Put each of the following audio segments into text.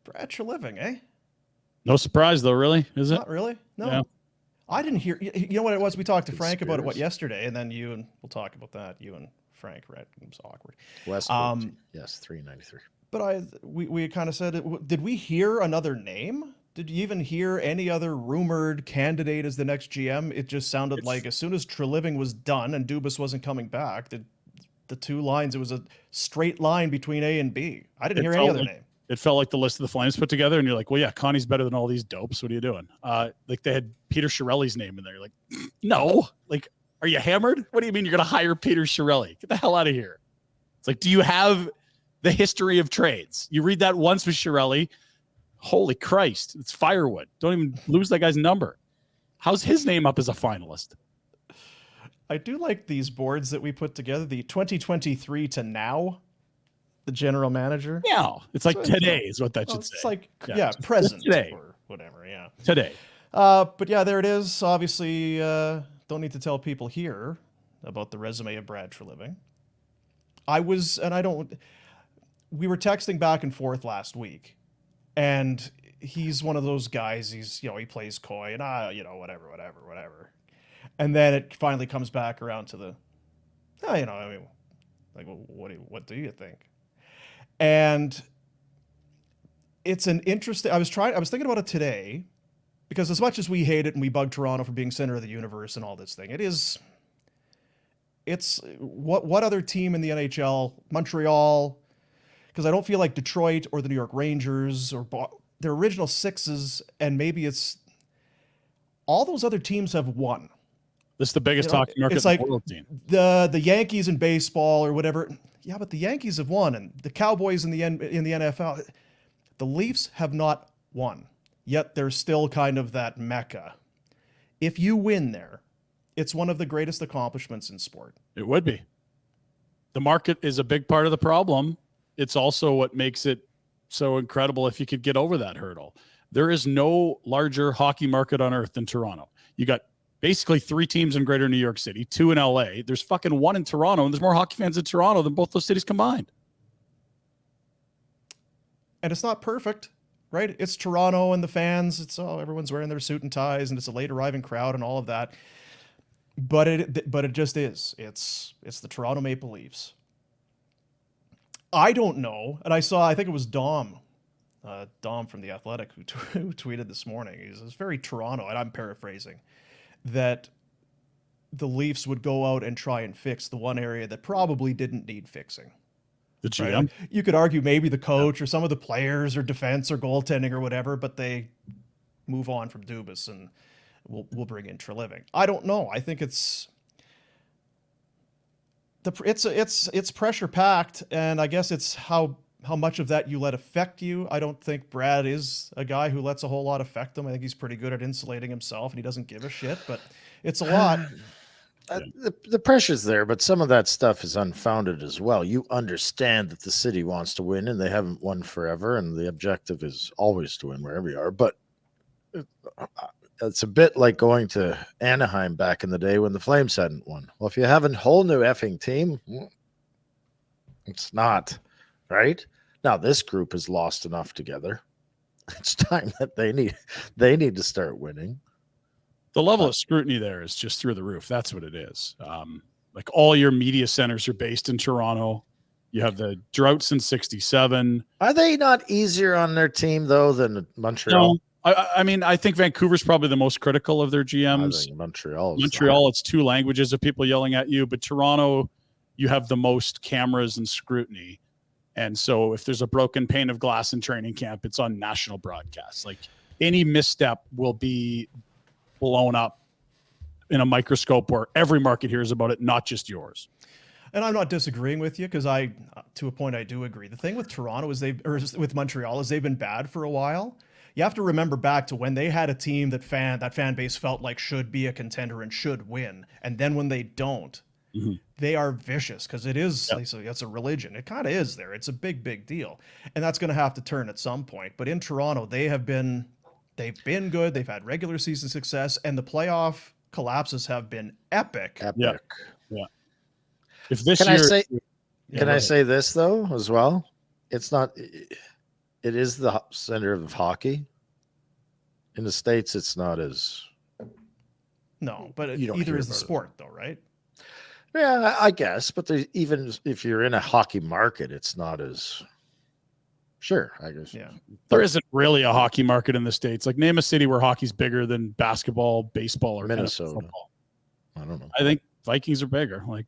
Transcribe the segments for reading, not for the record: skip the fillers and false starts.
Brad Treliving, eh? No surprise, though, really, is it? Not really. No. Yeah. I didn't hear. You know what it was? We talked to Frank about it Conspiracy. yesterday, and then we'll talk about that. You and Frank, Rhett. It was awkward. West 14. Yes, 393. But we kind of said, did we hear another name? Did you even hear any other rumored candidate as the next GM? It just sounded like as soon as Treliving was done and Dubas wasn't coming back, the two lines, it was a straight line between A and B. I didn't hear any other name. It felt like the list of the Flames put together, and you're like, well, yeah, Connie's better than all these dopes. What are you doing? Like they had Peter Chiarelli's name in there. You're like, no. Like, are you hammered? What do you mean you're going to hire Peter Chiarelli? Get the hell out of here. It's like, do you have the history of trades? You read that once with Chiarelli. Holy Christ, it's firewood. Don't even lose that guy's number. How's his name up as a finalist? I do like these boards that we put together, the 2023 to now, the general manager. Yeah, it's like today is what that should say. It's like, present today. Or whatever, yeah. Today. But yeah, there it is. Obviously, don't need to tell people here about the resume of Brad Treliving. We were texting back and forth last week, and he's one of those guys, he plays coy and, whatever. And then it finally comes back around to the, what do you think? And it's an interesting, I was thinking about it today, because as much as we hate it and we bug Toronto for being center of the universe and all this thing, it's what other team in the NHL, Montreal, because I don't feel like Detroit or the New York Rangers or their original sixes, and maybe it's all those other teams have won. This is the biggest hockey market it's in like the world team. The Yankees in baseball or whatever. Yeah, but the Yankees have won, and the Cowboys in the NFL, the Leafs have not won. Yet they're still kind of that mecca. If you win there, it's one of the greatest accomplishments in sport. It would be. The market is a big part of the problem. It's also what makes it so incredible if you could get over that hurdle. There is no larger hockey market on earth than Toronto. You got basically 3 teams in greater New York City, 2 in LA. There's fucking 1 in Toronto, and there's more hockey fans in Toronto than both those cities combined. And it's not perfect, right? It's Toronto and the fans. It's everyone's wearing their suit and ties, and it's a late arriving crowd and all of that. But it just is. It's the Toronto Maple Leafs. I don't know, and I think it was Dom from The Athletic who tweeted this morning. It's very Toronto, and I'm paraphrasing, that the Leafs would go out and try and fix the one area that probably didn't need fixing. The GM? Right? You could argue maybe the coach or some of the players or defense or goaltending or whatever, but they move on from Dubas and we'll bring in Treliving. I don't know. I think it's pressure packed, and I guess it's how much of that you let affect you. I don't think Brad is a guy who lets a whole lot affect him. I think he's pretty good at insulating himself, and he doesn't give a shit, but it's a lot. The pressure's there, but some of that stuff is unfounded as well. You understand that the city wants to win, and they haven't won forever, and the objective is always to win wherever you are. But it's a bit like going to Anaheim back in the day when the Flames hadn't won. Well, if you have a whole new effing team, it's not, right? Now, this group has lost enough together. It's time that they need to start winning. The level of scrutiny there is just through the roof. That's what it is. Like all your media centers are based in Toronto. You have the droughts in 67. Are they not easier on their team, though, than Montreal? No. I mean, I think Vancouver's probably the most critical of their GMs. I think Montreal, it's 2 languages of people yelling at you. But Toronto, you have the most cameras and scrutiny. And so if there's a broken pane of glass in training camp, it's on national broadcast. Like any misstep will be blown up in a microscope where every market hears about it, not just yours. And I'm not disagreeing with you, because to a point, I do agree. The thing with Toronto with Montreal is they've been bad for a while. You have to remember back to when they had a team that fan base felt like should be a contender and should win. And then when they don't, they are vicious, because it is, it's a religion. It kind of is there. It's a big, big deal. And that's going to have to turn at some point. But in Toronto, they've been good. They've had regular season success, and the playoff collapses have been epic. Yeah. If this Can I say this though as well? It's not it is the center of hockey. In the States, it's not as. No, but You don't either hear is the about it. sport, though, right? Yeah, I guess. But even if you're in a hockey market, it's not as. Sure, I guess. Yeah. There isn't really a hockey market in the States. Like, name a city where hockey's bigger than basketball, baseball, or Minnesota. NFL football. I don't know. I think Vikings are bigger. Like,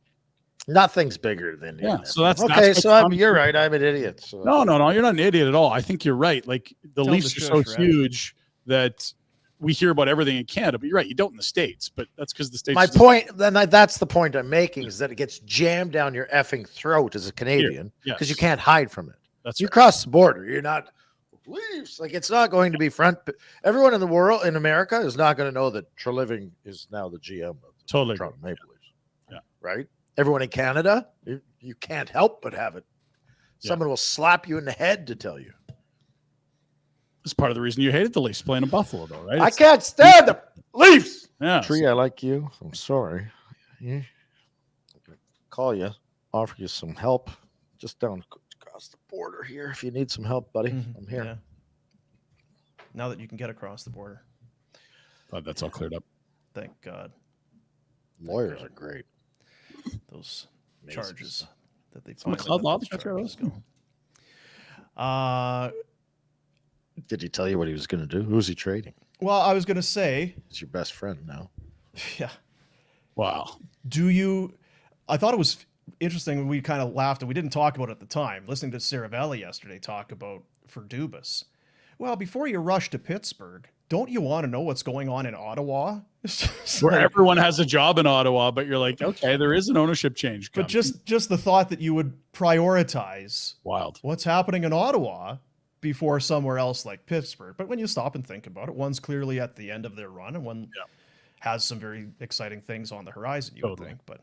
Nothing's bigger than. Yeah, NFL. so that's okay. what So you're right. I'm an idiot. So. no, you're not an idiot at all. I think you're right. Like, the Tell Leafs the are so shush, Rhett. huge that we hear about everything in Canada, but you're right. You don't in the States, but that's because the States. My point, that's the point I'm making, is that it gets jammed down your effing throat as a Canadian because you can't hide from it. That's you right. cross the border. You're not Leafs. Like, it's not going to be front. Everyone in the world, in America, is not going to know that Treliving is now the GM of the Totally Toronto Maple Leafs. Yeah. Right? Everyone in Canada, you can't help but have it. Someone will slap you in the head to tell you. It's part of the reason you hated the Leafs playing in Buffalo, though, right? I can't stand the Leafs. Yeah. Tree, I like you. I'm sorry. Yeah. Call you, offer you some help just down across the border here. If you need some help, buddy, I'm here. Yeah. Now that you can get across the border. Glad that's all cleared up. Thank God. Lawyers are great. Those Amazing charges stuff. that they Some finally McLeod let Law those check charges those? go. Did he tell you what he was going to do? Who's he trading? Well, I was going to say, He's your best friend now. yeah. Wow. I thought it was interesting when we kind of laughed and we didn't talk about it at the time. Listening to Seravalli yesterday talk about for Dubas. Well, before you rush to Pittsburgh, don't you want to know what's going on in Ottawa? Where everyone has a job in Ottawa, but you're like, okay, there is an ownership change coming. But just the thought that you would prioritize Wild. what's happening in Ottawa before somewhere else like Pittsburgh. But when you stop and think about it, one's clearly at the end of their run and one has some very exciting things on the horizon, you would think. But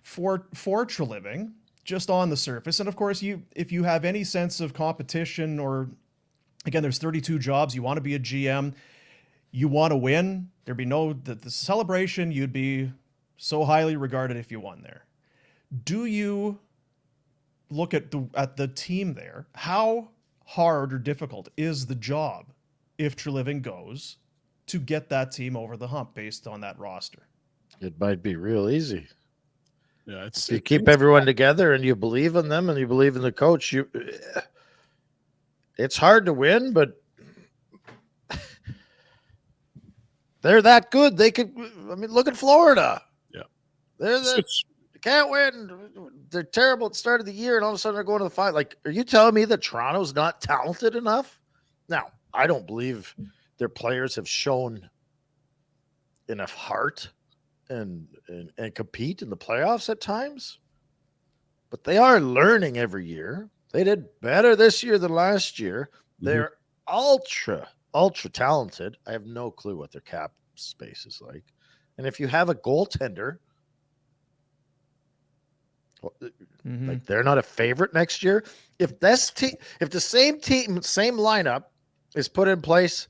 for Treliving, just on the surface, and of course, if you have any sense of competition, or again, there's 32 jobs, you want to be a GM, you want to win, there'd be the celebration, you'd be so highly regarded if you won there. Do you look at the team there? How hard or difficult is the job if Treliving goes to get that team over the hump based on that roster? It might be real easy. Yeah, if you keep everyone together and you believe in them and you believe in the coach, it's hard to win, but they're that good. They could. I mean, look at Florida. Yeah, they can't win. They're terrible at the start of the year, and all of a sudden they're going to the final. Like, are you telling me that Toronto's not talented enough? Now, I don't believe their players have shown enough heart and compete in the playoffs at times, but they are learning every year. They did better this year than last year. They're ultra talented. I have no clue what their cap space is like. And if you have a goaltender, like, they're not a favorite next year. If the same lineup is put in place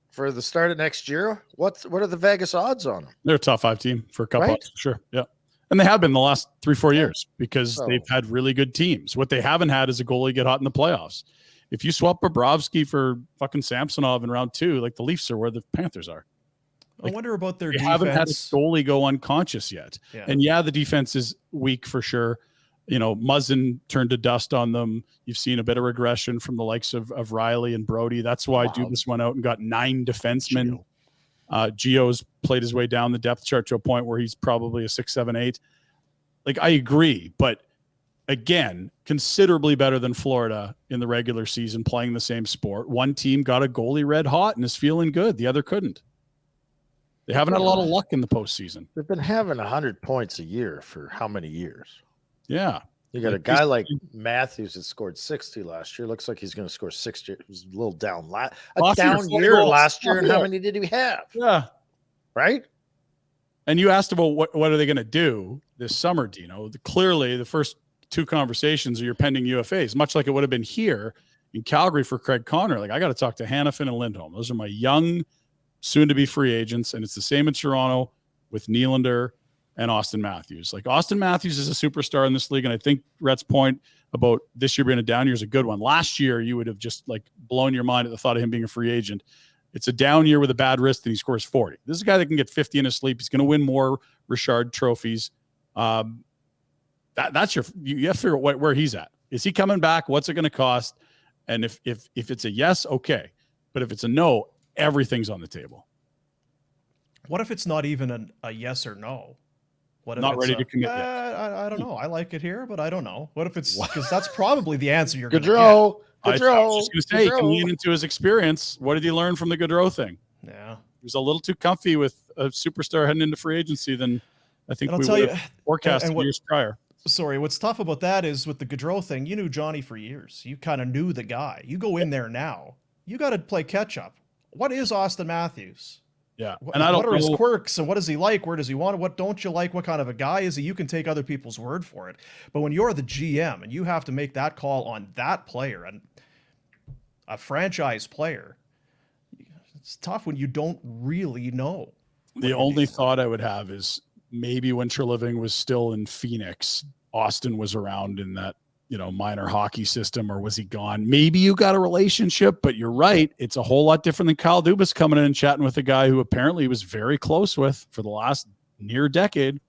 for the start of next year, what are the Vegas odds on them? They're a top 5 team for a couple. Right? Sure. Yeah. And they have been the last 3-4 years because they've had really good teams. What they haven't had is a goalie get hot in the playoffs. If you swap Bobrovsky for fucking Samsonov in round 2, like, the Leafs are where the Panthers are. Like, I wonder about their defense. They haven't had a goalie go unconscious yet. Yeah. And the defense is weak for sure. You know, Muzzin turned to dust on them. You've seen a bit of regression from the likes of Riley and Brody. That's why Dubas went out and got 9 defensemen. Gio's played his way down the depth chart to a point where he's probably a 6, 7, 8. Like, I agree, but again, considerably better than Florida in the regular season playing the same sport. One team got a goalie red hot and is feeling good. The other couldn't. They haven't had a lot of luck in the postseason. They've been having 100 points a year for how many years? Yeah. You got a guy like Matthews that scored 60 last year. Looks like he's going to score 60. It was a little down. Down year last year, and how many did we have? Yeah. Right? And you asked about what are they going to do this summer, Dino. Clearly, the first 2 conversations are your pending UFAs, much like it would have been here in Calgary for Craig Connor. Like, I got to talk to Hanifin and Lindholm. Those are my young, soon-to-be free agents, and it's the same in Toronto with Nylander and Austin Matthews. Like Austin Matthews is a superstar in this league. And I think Rhett's point about this year being a down year is a good one. Last year, you would have just like blown your mind at the thought of him being a free agent. It's a down year with a bad wrist and he scores 40. This is a guy that can get 50 in his sleep. He's going to win more Richard trophies. That's you have to figure out where he's at. Is he coming back? What's it going to cost? And if it's a yes, okay. But if it's a no, everything's on the table. What if it's not even a yes or no? What if Not it's ready to commit yet. I don't know. I like it here, but I don't know. What if it's because that's probably the answer you're going to Gaudreau. I was just going to say, he can lean into his experience. What did he learn from the Gaudreau thing? get. Yeah. He was a little too comfy with a superstar heading into free agency than I think And I'll we tell would you- have forecasted and what- years prior. Sorry, what's tough about that is with the Gaudreau thing, you knew Johnny for years. You kind of knew the guy. You go in there now, you got to play catch up. What is Austin Matthews? Yeah. What, And I don't what are his know. quirks and what does he like? Where does he want it? What don't you like? What kind of a guy is he? You can take other people's word for it. But when you're the GM and you have to make that call on that player and a franchise player, it's tough when you don't really know. The only thought I would have is maybe when Treliving was still in Phoenix, Austin was around in that, minor hockey system, or was he gone? Maybe you got a relationship, but you're right. It's a whole lot different than Kyle Dubas coming in and chatting with a guy who apparently he was very close with for the last near decade.